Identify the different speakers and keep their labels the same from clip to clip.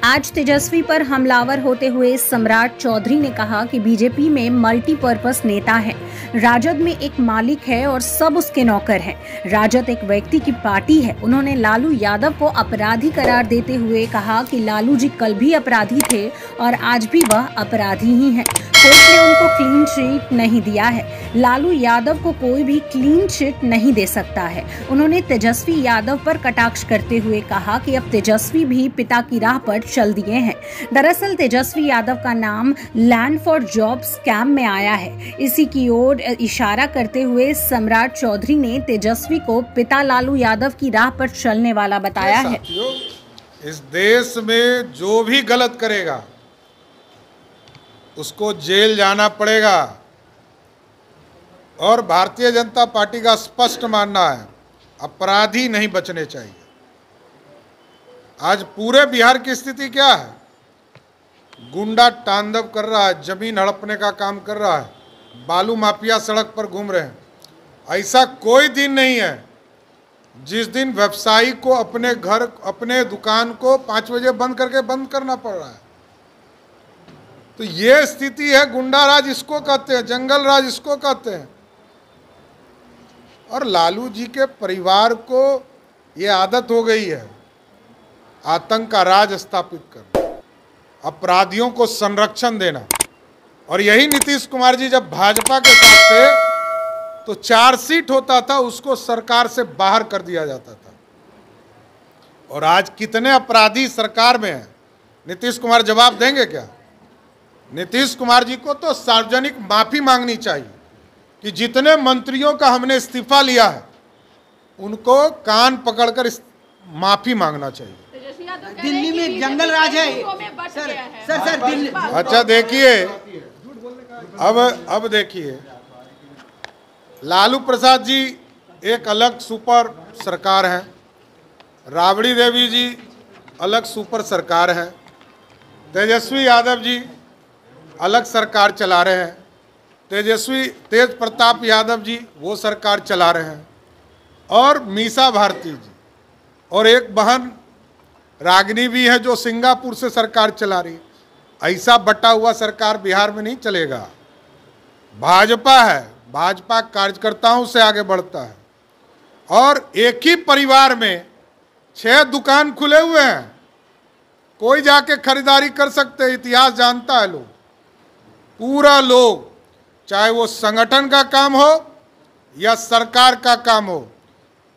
Speaker 1: आज तेजस्वी पर हमलावर होते हुए सम्राट चौधरी ने कहा कि बीजेपी में मल्टीपर्पस नेता है, राजद में एक मालिक है और सब उसके नौकर हैं। राजद एक व्यक्ति की पार्टी है। उन्होंने लालू यादव को अपराधी करार देते हुए कहा कि लालू जी कल भी अपराधी थे और आज भी वह अपराधी ही हैं। कोर्ट ने उनको क्लीन चिट नहीं दिया है। लालू यादव को कोई भी क्लीन चिट नहीं दे सकता है। उन्होंने तेजस्वी यादव पर कटाक्ष करते हुए कहा कि अब तेजस्वी भी पिता की राह पर चल दिए हैं। दरअसल तेजस्वी यादव का नाम लैंड फॉर जॉब स्कैम में आया है। इसी की ओर इशारा करते हुए सम्राट चौधरी ने तेजस्वी को पिता लालू यादव की राह पर चलने वाला बताया है।
Speaker 2: इस देश में जो भी गलत करेगा उसको जेल जाना पड़ेगा और भारतीय जनता पार्टी का स्पष्ट मानना है अपराधी नहीं बचने चाहिए। आज पूरे बिहार की स्थिति क्या है? गुंडा तांडव कर रहा है, जमीन हड़पने का काम कर रहा है, बालू माफिया सड़क पर घूम रहे हैं। ऐसा कोई दिन नहीं है जिस दिन व्यवसायी को अपने घर अपने दुकान को 5 बजे बंद करना पड़ रहा है। तो ये स्थिति है। गुंडा राज इसको कहते हैं, जंगल राज इसको कहते हैं। और लालू जी के परिवार को ये आदत हो गई है आतंक का राज स्थापित करना, अपराधियों को संरक्षण देना। और यही नीतीश कुमार जी जब भाजपा के साथ थे तो 4 सीट होता था, उसको सरकार से बाहर कर दिया जाता था। और आज कितने अपराधी सरकार में हैं? नीतीश कुमार जवाब देंगे क्या? नीतीश कुमार जी को तो सार्वजनिक माफी मांगनी चाहिए कि जितने मंत्रियों का हमने इस्तीफा लिया है उनको कान पकड़कर माफी मांगना चाहिए।
Speaker 3: दिल्ली में जंगल राज है सर दिल्ली।
Speaker 2: अच्छा देखिए, अब देखिए, लालू प्रसाद जी एक अलग सुपर सरकार है, राबड़ी देवी जी अलग सुपर सरकार है, तेजस्वी यादव जी अलग सरकार चला रहे हैं, तेज प्रताप यादव जी वो सरकार चला रहे हैं, और मीसा भारती जी और एक बहन रागिनी भी है जो सिंगापुर से सरकार चला रही है। ऐसा बटा हुआ सरकार बिहार में नहीं चलेगा। भाजपा है, भाजपा कार्यकर्ताओं से आगे बढ़ता है। और एक ही परिवार में 6 दुकान खुले हुए हैं, कोई जाके खरीदारी कर सकते हैं। इतिहास जानता है लोग, पूरा लोग, चाहे वो संगठन का काम हो या सरकार का काम हो,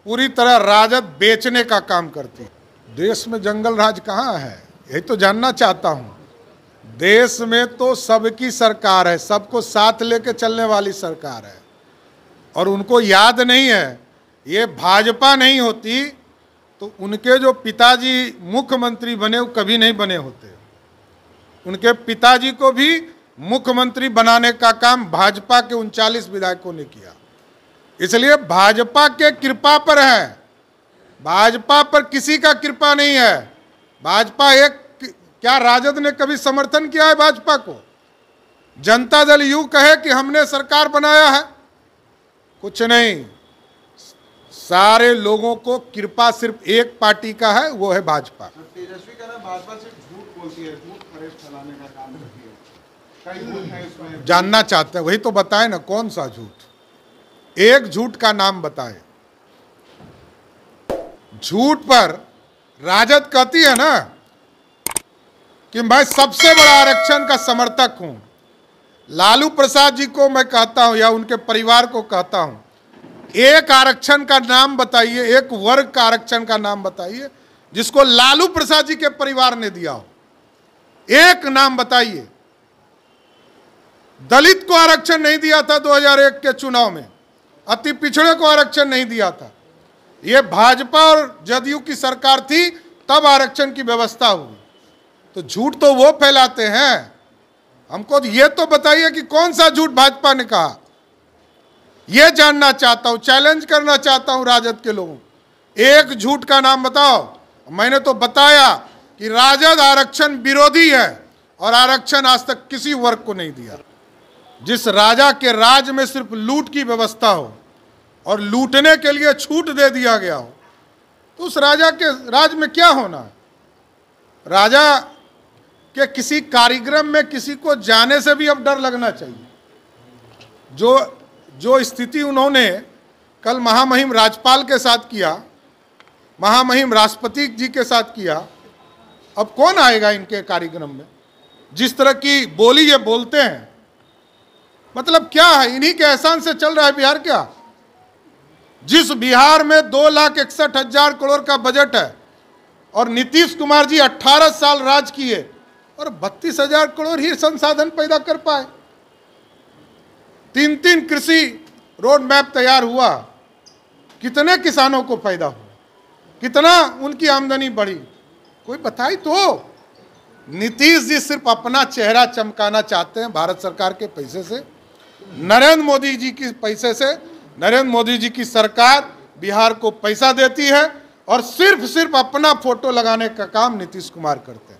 Speaker 2: पूरी तरह राजद बेचने का काम करती है। देश में जंगल राज कहाँ है? यही तो जानना चाहता हूँ। देश में तो सबकी सरकार है, सबको साथ लेके चलने वाली सरकार है। और उनको याद नहीं है, ये भाजपा नहीं होती तो उनके जो पिताजी मुख्यमंत्री बने वो कभी नहीं बने होते। उनके पिताजी को भी मुख्यमंत्री बनाने का काम भाजपा के 39 विधायकों ने किया। इसलिए भाजपा के कृपा पर है, भाजपा पर किसी का कृपा नहीं है। भाजपा एक, क्या राजद ने कभी समर्थन किया है भाजपा को? जनता दल यूं कहे कि हमने सरकार बनाया है, कुछ नहीं। सारे लोगों को कृपा सिर्फ एक पार्टी का है, वो है भाजपा।
Speaker 4: तेजस्वी का नाम भाजपा सिर्फ झूठ बोलती है, झूठ फरेब फैलाने का काम करती है। कई झूठ है इसमें।
Speaker 2: जानना चाहते हैं, वही तो बताए ना, कौन सा झूठ? एक झूठ का नाम बताए। झूठ पर राजद कहती है ना कि मैं सबसे बड़ा आरक्षण का समर्थक हूं। लालू प्रसाद जी को मैं कहता हूं या उनके परिवार को कहता हूं, एक आरक्षण का नाम बताइए, एक वर्ग का आरक्षण का नाम बताइए जिसको लालू प्रसाद जी के परिवार ने दिया हो। एक नाम बताइए। दलित को आरक्षण नहीं दिया था 2001 के चुनाव में, अति पिछड़े को आरक्षण नहीं दिया था। ये भाजपा और जदयू की सरकार थी, तब आरक्षण की व्यवस्था हुई। तो झूठ तो वो फैलाते हैं। हमको ये तो बताइए कि कौन सा झूठ भाजपा ने कहा, ये जानना चाहता हूं, चैलेंज करना चाहता हूं राजद के लोगों। एक झूठ का नाम बताओ। मैंने तो बताया कि राजद आरक्षण विरोधी है और आरक्षण आज तक किसी वर्ग को नहीं दिया। जिस राजा के राज में सिर्फ लूट की व्यवस्था हो और लूटने के लिए छूट दे दिया गया हो, तो उस राजा के राज में क्या होना है? राजा कि किसी कार्यक्रम में किसी को जाने से भी अब डर लगना चाहिए। जो स्थिति उन्होंने कल महामहिम राज्यपाल के साथ किया, महामहिम राष्ट्रपति जी के साथ किया, अब कौन आएगा इनके कार्यक्रम में? जिस तरह की बोली ये बोलते हैं, मतलब क्या है? इन्हीं के एहसान से चल रहा है बिहार क्या? जिस बिहार में 2,61,000 करोड़ का बजट है और नीतीश कुमार जी 18 साल राज किए और 32,000 करोड़ ही संसाधन पैदा कर पाए। 3 कृषि रोड मैप तैयार हुआ, कितने किसानों को फायदा हुआ, कितना उनकी आमदनी बढ़ी, कोई बताए तो। नीतीश जी सिर्फ अपना चेहरा चमकाना चाहते हैं भारत सरकार के पैसे से, नरेंद्र मोदी जी के पैसे से। नरेंद्र मोदी जी की सरकार बिहार को पैसा देती है और सिर्फ अपना फोटो लगाने का काम नीतीश कुमार करते हैं।